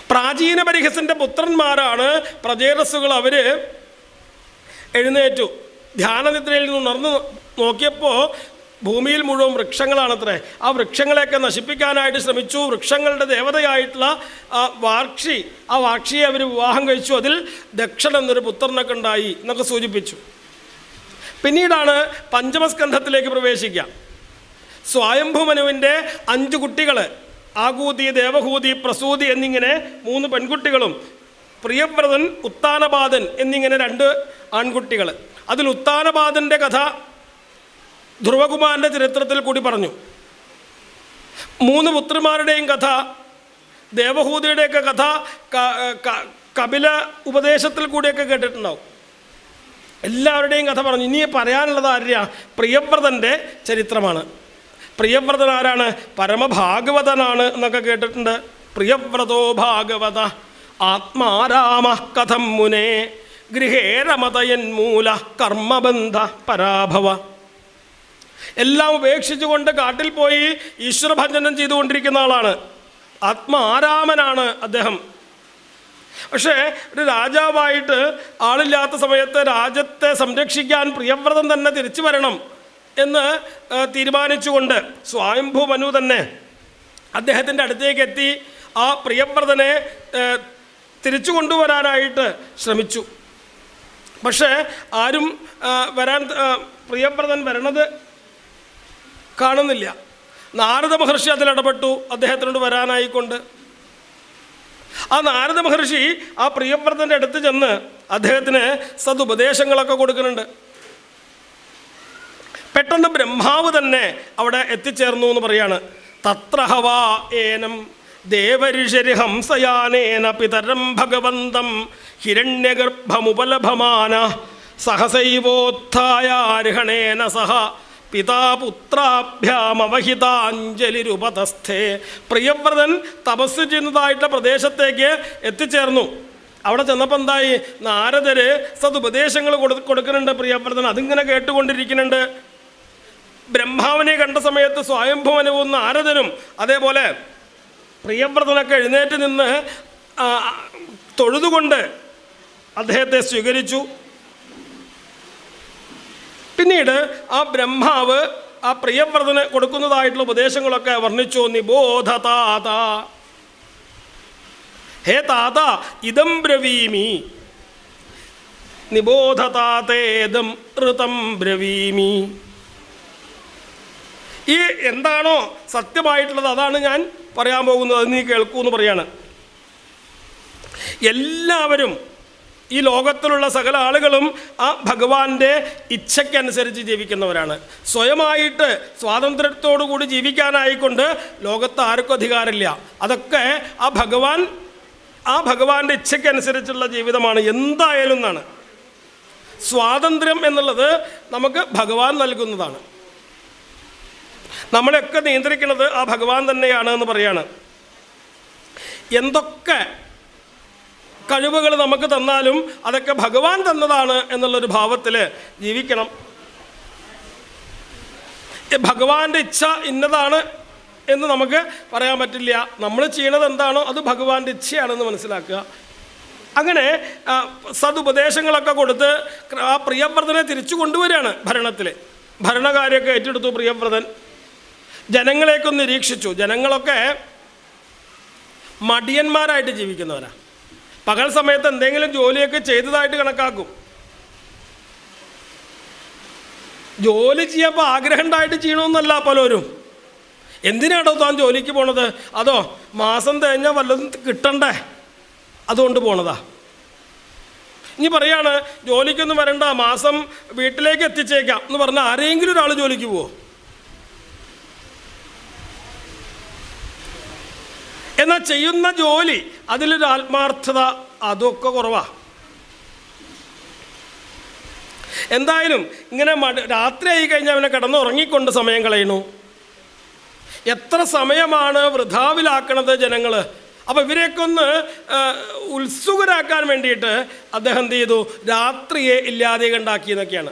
പ്രാചീന പരിഹസിൻ്റെ പുത്രന്മാരാണ് പ്രജേതസ്സുകൾ. അവർ എഴുന്നേറ്റു ധ്യാനനിദ്രയിൽ നിന്ന് ഉണർന്നു നോക്കിയപ്പോൾ ഭൂമിയിൽ മുഴുവൻ വൃക്ഷങ്ങളാണത്രേ. ആ വൃക്ഷങ്ങളെയൊക്കെ നശിപ്പിക്കാനായിട്ട് ശ്രമിച്ചു. വൃക്ഷങ്ങളുടെ ദേവതയായിട്ടുള്ള ആ വാക്ഷിയെ അവർ വിവാഹം കഴിച്ചു. അതിൽ ദക്ഷൻ എന്നൊരു പുത്രനൊക്കെ ഉണ്ടായി എന്നൊക്കെ സൂചിപ്പിച്ചു. പിന്നീടാണ് പഞ്ചമസ്കന്ധത്തിലേക്ക് പ്രവേശിക്കുക. സ്വയംഭുമനുവിൻ്റെ 5 കുട്ടികൾ, ആകൂതി, ദേവഹൂതി, പ്രസൂതി എന്നിങ്ങനെ 3 പെൺകുട്ടികളും പ്രിയവ്രതൻ, ഉത്താനപാദൻ എന്നിങ്ങനെ 2 ആൺകുട്ടികൾ. അതിൽ ഉത്താനപാദൻ്റെ കഥ ധ്രുവകുമാരൻ്റെ ചരിത്രത്തിൽ കൂടി പറഞ്ഞു. 3 പുത്രിമാരുടെയും കഥ, ദേവഹൂതിയുടെയൊക്കെ കഥ കപില ഉപദേശത്തിൽ കൂടിയൊക്കെ കേട്ടിട്ടുണ്ടാവും. എല്ലാവരുടെയും കഥ പറഞ്ഞു. ഇനി പറയാനുള്ളത് ആര്യ? പ്രിയവ്രതൻ്റെ ചരിത്രമാണ്. പ്രിയവ്രതൻ ആരാണ്? പരമഭാഗവതനാണ് എന്നൊക്കെ കേട്ടിട്ടുണ്ട്. പ്രിയവ്രതോ ഭാഗവത ആത്മാരാമ കഥം മുനേ ഗൃഹേ രമതയന്മൂല കർമ്മബന്ധ പരാഭവ. എല്ലാം ഉപേക്ഷിച്ചുകൊണ്ട് കാട്ടിൽ പോയി ഈശ്വരഭഞ്ജനം ചെയ്തുകൊണ്ടിരിക്കുന്ന ആളാണ്. ആത്മാരാമനാണ് അദ്ദേഹം. പക്ഷേ ഒരു രാജാവായിട്ട് ആളില്ലാത്ത സമയത്ത് രാജ്യത്തെ സംരക്ഷിക്കാൻ പ്രിയവ്രതൻ തന്നെ തിരിച്ചു വരണം എന്ന് തീരുമാനിച്ചുകൊണ്ട് സ്വയംഭുമനു തന്നെ അദ്ദേഹത്തിൻ്റെ അടുത്തേക്ക് എത്തി ആ പ്രിയവ്രതനെ തിരിച്ചു കൊണ്ടുവരാനായിട്ട് ശ്രമിച്ചു. പക്ഷേ ആരും പ്രിയവ്രതൻ വരണത് കാണുന്നില്ല. നാരദ മഹർഷി അതിലിടപെട്ടു അദ്ദേഹത്തിനോട് വരാനായിക്കൊണ്ട്. ആ നാരദ മഹർഷി ആ പ്രിയവ്രതൻ്റെ അടുത്ത് ചെന്ന് അദ്ദേഹത്തിന് സതുപദേശങ്ങളൊക്കെ കൊടുക്കുന്നുണ്ട്. പെട്ടെന്ന് ബ്രഹ്മാവ് തന്നെ അവിടെ എത്തിച്ചേർന്നു എന്ന് പറയാണ്. തത്രഹവാ ഏനം ദേവഋഷരി ഹംസയാനേന പിതരം ഭഗവന്തം ഹിരണ്യഗർഭമുപലഭമാന സഹസൈവോത്ഥായാർഹണേന സഹ പിതാപുത്രാഭ്യാമവഹിതാഞ്ജലിരുപതസ്ഥേ. പ്രിയവ്രതൻ തപസ് ചെയ്യുന്നതായിട്ടുള്ള പ്രദേശത്തേക്ക് എത്തിച്ചേർന്നു. അവിടെ ചെന്നപ്പോൾ എന്തായി? നാരദര് സതുപദേശങ്ങൾ കൊടുക്കുന്നുണ്ട് പ്രിയവ്രതൻ. അതിങ്ങനെ കേട്ടുകൊണ്ടിരിക്കുന്നുണ്ട്. ബ്രഹ്മാവിനെ കണ്ട സമയത്ത് സ്വയംഭുവനവും നാരദനും അതേപോലെ പ്രിയവ്രതനൊക്കെ എഴുന്നേറ്റ് നിന്ന് തൊഴുതുകൊണ്ട് അദ്ദേഹത്തെ സ്വീകരിച്ചു. പിന്നീട് ആ ബ്രഹ്മാവ് ആ പ്രിയവ്രതന് കൊടുക്കുന്നതായിട്ടുള്ള ഉപദേശങ്ങളൊക്കെ വർണ്ണിച്ചു. നിബോധ താത, ഹേ താത, ഇതം ബ്രവീമി, നിബോധ താതേദം ഋതം ബ്രവീമി. ഈ എന്താണോ സത്യമായിട്ടുള്ളത് അതാണ് ഞാൻ പറയാൻ പോകുന്നത്, അത് നീ കേൾക്കൂ എന്ന് പറയാണ്. എല്ലാവരും ഈ ലോകത്തിലുള്ള സകല ആളുകളും ആ ഭഗവാന്റെ ഇച്ഛയ്ക്കനുസരിച്ച് ജീവിക്കുന്നവരാണ്. സ്വയമായിട്ട് സ്വാതന്ത്ര്യത്തോടുകൂടി ജീവിക്കാനായിക്കൊണ്ട് ലോകത്ത് ആർക്കും അധികാരമില്ല. അതൊക്കെ ആ ഭഗവാന്റെ ഇച്ഛയ്ക്കനുസരിച്ചുള്ള ജീവിതമാണ് എന്തായാലും എന്നാണ്. സ്വാതന്ത്ര്യം എന്നുള്ളത് നമുക്ക് ഭഗവാൻ നൽകുന്നതാണ്. നമ്മളെയൊക്കെ നിയന്ത്രിക്കുന്നത് ആ ഭഗവാൻ തന്നെയാണ് എന്ന് പറയാണ്. എന്തൊക്കെ കഴിവുകൾ നമുക്ക് തന്നാലും അതൊക്കെ ഭഗവാൻ തന്നതാണ് എന്നുള്ളൊരു ഭാവത്തിൽ ജീവിക്കണം. ഭഗവാന്റെ ഇച്ഛ ഇന്നതാണ് എന്ന് നമുക്ക് പറയാൻ പറ്റില്ല. നമ്മൾ ചെയ്യണത് എന്താണോ അത് ഭഗവാന്റെ ഇച്ഛയാണെന്ന് മനസ്സിലാക്കുക. അങ്ങനെ സതുപദേശങ്ങളൊക്കെ കൊടുത്ത് ആ പ്രിയവ്രതനെ തിരിച്ചു കൊണ്ടുവരികയാണ് ഭരണത്തിൽ. ഭരണകാര്യമൊക്കെ ഏറ്റെടുത്തു പ്രിയവ്രതൻ. ജനങ്ങളെയൊക്കെ നിരീക്ഷിച്ചു. ജനങ്ങളൊക്കെ മടിയന്മാരായിട്ട് ജീവിക്കുന്നവരാണ്. പകൽ സമയത്ത് എന്തെങ്കിലും ജോലിയൊക്കെ ചെയ്തതായിട്ട് കണക്കാക്കും. ജോലി ചെയ്യുമ്പോൾ ആഗ്രഹം ഉണ്ടായിട്ട് ചെയ്യണമെന്നല്ല പലരും. എന്തിനാണോ താൻ ജോലിക്ക് പോണത്? അതോ മാസം തേഞ്ഞാൽ വല്ലതും കിട്ടണ്ടേ, അതുകൊണ്ട് പോണതാ. ഇനി പറയാണ് ജോലിക്കൊന്നും വരണ്ട, മാസം വീട്ടിലേക്ക് എത്തിച്ചേക്കാം എന്ന് പറഞ്ഞാൽ ആരെങ്കിലും ഒരാൾ ജോലിക്ക് പോവോ? എന്നാൽ ചെയ്യുന്ന ജോലി അതിലൊരു ആത്മാർത്ഥത അതൊക്കെ കുറവാണ്. എന്തായാലും ഇങ്ങനെ രാത്രി ആയി കഴിഞ്ഞാൽ അവനെ കിടന്നുറങ്ങിക്കൊണ്ട് സമയം കളയണു. എത്ര സമയമാണ് വൃഥാവിലാക്കണത് ജനങ്ങൾ. അപ്പോൾ ഇവരെയൊക്കെ ഒന്ന് ഉത്സുകരാക്കാൻ വേണ്ടിയിട്ട് അദ്ദേഹം എന്ത് ചെയ്തു? രാത്രിയെ ഇല്ലാതെ ഉണ്ടാക്കിയെന്നൊക്കെയാണ്.